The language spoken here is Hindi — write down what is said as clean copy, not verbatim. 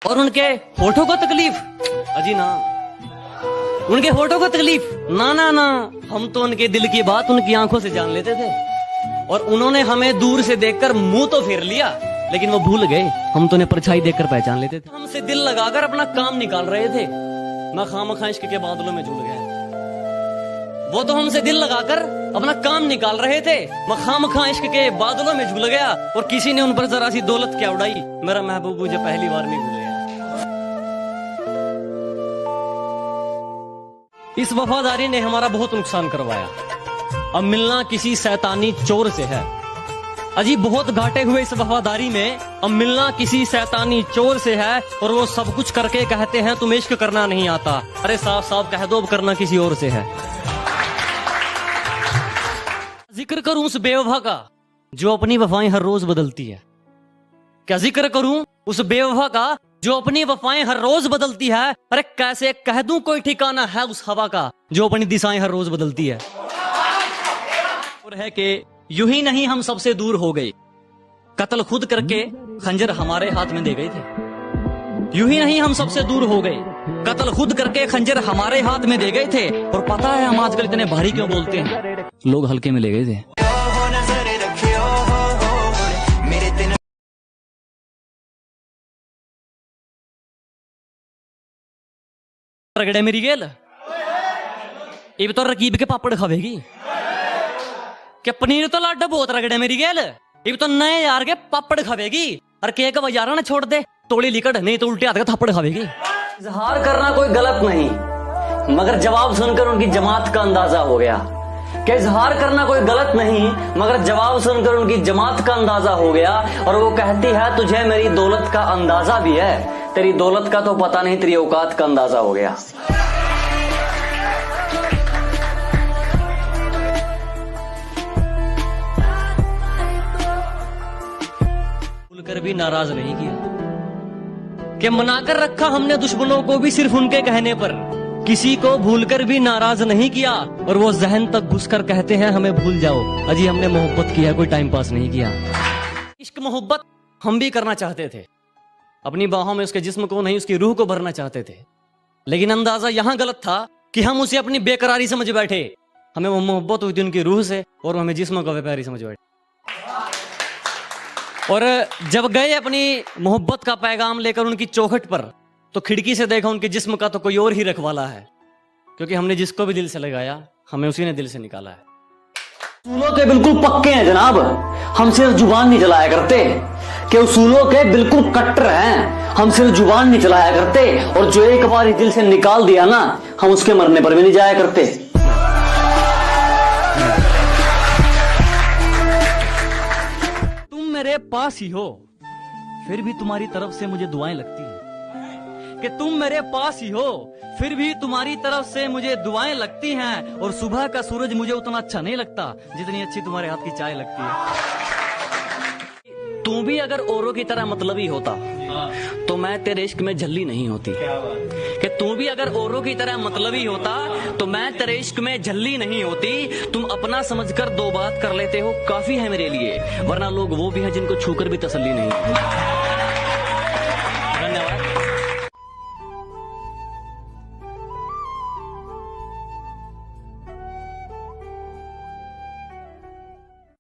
और उनके होठों को तकलीफ, अजी ना, उनके होठों को तकलीफ ना ना ना, हम तो उनके दिल की बात उनकी आंखों से जान लेते थे। और उन्होंने हमें दूर से देखकर मुंह तो फेर लिया, लेकिन वो भूल गए हम तो उन्हें परछाई देखकर पहचान लेते थे। हमसे दिल लगाकर अपना काम निकाल रहे थे, मैं खामखा इश्क के बादलों में झूल गया। वो तो हमसे दिल लगाकर अपना काम निकाल रहे थे, मैं खामखा इश्क के बादलों में झूल गया। और किसी ने उन पर जरा सी दौलत क्या उड़ाई, मेरा महबूब मुझे पहली बार नहीं भूल गया। इस वफादारी ने हमारा बहुत नुकसान करवाया, अब मिलना किसी शैतानी चोर से है। अजी बहुत घाटे हुए इस वफादारी में, अब मिलना किसी शैतानी चोर से है। और वो सब कुछ करके कहते हैं तुम्हें इश्क करना नहीं आता। अरे साफ साफ कह दो अब करना किसी और से है। जिक्र करूं उस बेवफा का जो अपनी वफाएं हर रोज बदलती है। क्या जिक्र करूं उस बेवफा का जो अपनी वफाएं हर रोज बदलती है। अरे कैसे कह दूं कोई ठिकाना है उस हवा का जो अपनी दिशाएं हर रोज बदलती है। और है कि यूं ही नहीं हम सबसे दूर हो गए, कत्ल खुद करके खंजर हमारे हाथ में दे गए थे। यूं ही नहीं हम सबसे दूर हो गए, कत्ल खुद करके खंजर हमारे हाथ में दे गए थे। और पता है हम आजकल इतने भारी क्यों बोलते हैं, लोग हल्के में ले गए थे। रगड़े मेरी गेल ये तो रकीब के पापड़ खावेगी, क्या पनीर तो लाडा बहुत रगड़े मेरी गेल ये तो नए यार के पापड़ खावेगी। और केक बाजारा ना छोड़ दे तोड़ी लिकड़, नहीं तो उल्टे हाथ का थप्पड़ खावेगी। इजहार करना कोई गलत नहीं, मगर जवाब सुनकर उनकी जमात का अंदाजा हो गया। कि इजहार करना कोई गलत नहीं, मगर जवाब सुनकर उनकी जमात का अंदाजा हो गया। और वो कहती है तुझे मेरी दौलत का अंदाजा भी है, तेरी दौलत का तो पता नहीं, तेरी औकात का अंदाजा हो गया। भूलकर भी नाराज नहीं किया, कि मनाकर रखा हमने दुश्मनों को भी सिर्फ उनके कहने पर, किसी को भूलकर भी नाराज नहीं किया। और वो जहन तक घुसकर कहते हैं हमें भूल जाओ। अजी हमने मोहब्बत किया, कोई टाइम पास नहीं किया। इश्क मोहब्बत हम भी करना चाहते थे, अपनी बाहों में उसके जिस्म को नहीं उसकी रूह को भरना चाहते थे। लेकिन अंदाजा यहां गलत था कि हम उसे अपनी बेकरारी समझ बैठे। हमें वो मोहब्बत हुई थी उनकी रूह से और हमें जिस्म का व्यापारी समझ बैठे। और जब गए अपनी मोहब्बत का पैगाम लेकर उनकी चौखट पर, तो खिड़की से देखा उनके जिस्म का तो कोई और ही रखवाला है। क्योंकि हमने जिसको भी दिल से लगाया हमें उसी ने दिल से निकाला है। उसूलों के बिल्कुल पक्के हैं जनाब, हम सिर्फ जुबान नहीं चलाया करते। कि उसूलों के बिल्कुल कट्टर हैं, हम सिर्फ जुबान नहीं चलाया करते। और जो एक बार दिल से निकाल दिया ना, हम उसके मरने पर भी नहीं जाया करते। तुम मेरे पास ही हो फिर भी तुम्हारी तरफ से मुझे दुआएं लगती हैं। कि तुम मेरे पास ही हो फिर भी तुम्हारी तरफ से मुझे दुआएं लगती हैं। और सुबह का सूरज मुझे उतना अच्छा नहीं लगता जितनी अच्छी तुम्हारे हाथ की चाय लगती है। तू भी अगर औरों की तरह मतलबी होता तो मैं तेरे इश्क में झल्ली नहीं होती। कि तू भी अगर औरों की तरह मतलबी होता तो मैं तेरे इश्क में झल्ली नहीं होती। तुम अपना समझकर दो बात कर लेते हो काफी है मेरे लिए, वरना लोग वो भी हैं जिनको छूकर भी तसल्ली नहीं।